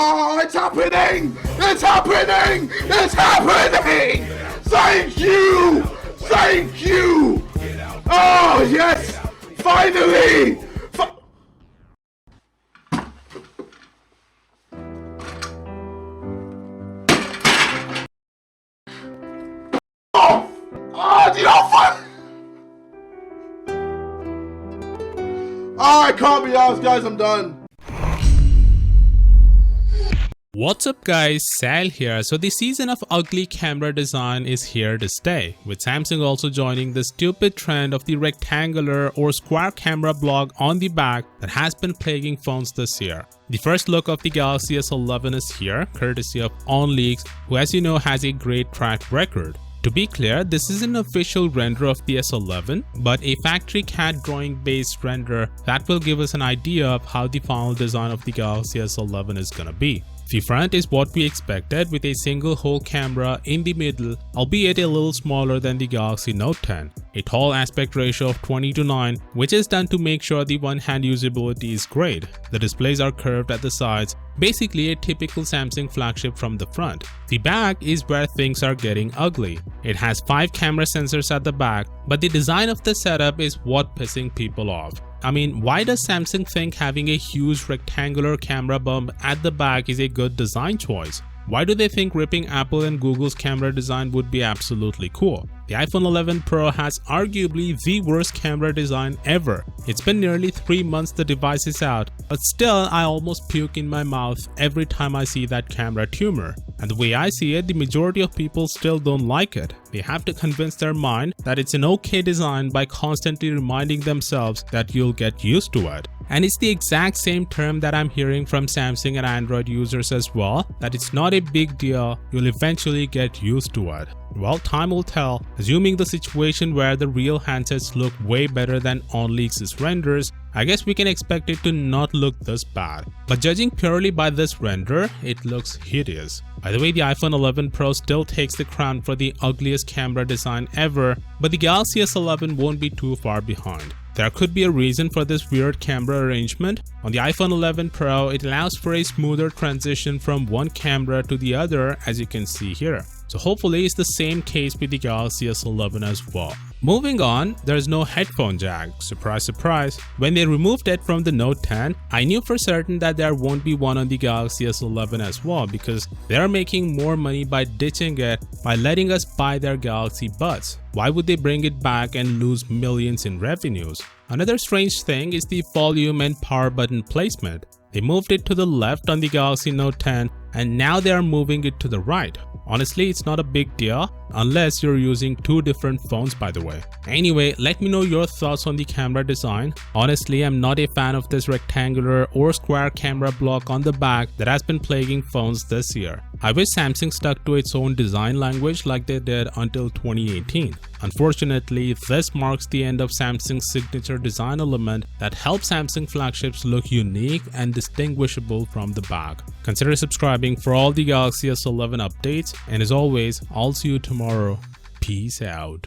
Oh, it's happening! It's happening! It's happening! Thank you! Thank you! Oh, yes! Finally! Oh, you know what? I can't be asked, guys. I'm done. What's up guys, Sal here. So the season of ugly camera design is here to stay, with Samsung also joining the stupid trend of the rectangular or square camera block on the back that has been plaguing phones this year. The first look of the Galaxy S11 is here, courtesy of OnLeaks, who as you know has a great track record. To be clear, this is an official render of the S11, but a factory CAD drawing based render that will give us an idea of how the final design of the Galaxy S11 is gonna be. The front is what we expected, with a single hole camera in the middle, albeit a little smaller than the Galaxy Note 10. A tall aspect ratio of 20:9, which is done to make sure the one-hand usability is great. The displays are curved at the sides, basically a typical Samsung flagship from the front. The back is where things are getting ugly. It has 5 camera sensors at the back, but the design of the setup is what pissing people off. I mean, why does Samsung think having a huge rectangular camera bump at the back is a good design choice? Why do they think ripping Apple and Google's camera design would be absolutely cool? The iPhone 11 Pro has arguably the worst camera design ever. It's been nearly 3 months the device is out, but still I almost puke in my mouth every time I see that camera tumor. And the way I see it, the majority of people still don't like it. They have to convince their mind that it's an okay design by constantly reminding themselves that you'll get used to it. And it's the exact same term that I'm hearing from Samsung and Android users as well, that it's not a big deal, you'll eventually get used to it. Well, time will tell. Assuming the situation where the real handsets look way better than OnLeaks' renders, I guess we can expect it to not look this bad. But judging purely by this render, it looks hideous. By the way, the iPhone 11 Pro still takes the crown for the ugliest camera design ever, but the Galaxy S11 won't be too far behind. There could be a reason for this weird camera arrangement. On the iPhone 11 Pro, it allows for a smoother transition from one camera to the other, as you can see here. So hopefully it's the same case with the Galaxy S11 as well. Moving on, there's no headphone jack. Surprise, surprise. When they removed it from the Note 10, I knew for certain that there won't be one on the Galaxy S11 as well, because they're making more money by ditching it by letting us buy their Galaxy Buds. Why would they bring it back and lose millions in revenues? Another strange thing is the volume and power button placement. They moved it to the left on the Galaxy Note 10 and now they are moving it to the right. Honestly, it's not a big deal unless you're using 2 different phones, by the way. Anyway, let me know your thoughts on the camera design. Honestly, I'm not a fan of this rectangular or square camera block on the back that has been plaguing phones this year. I wish Samsung stuck to its own design language like they did until 2018. Unfortunately, this marks the end of Samsung's signature design element that helps Samsung flagships look unique and distinguishable from the back. Consider subscribing for all the Galaxy S11 updates, and as always, I'll see you tomorrow. Peace out.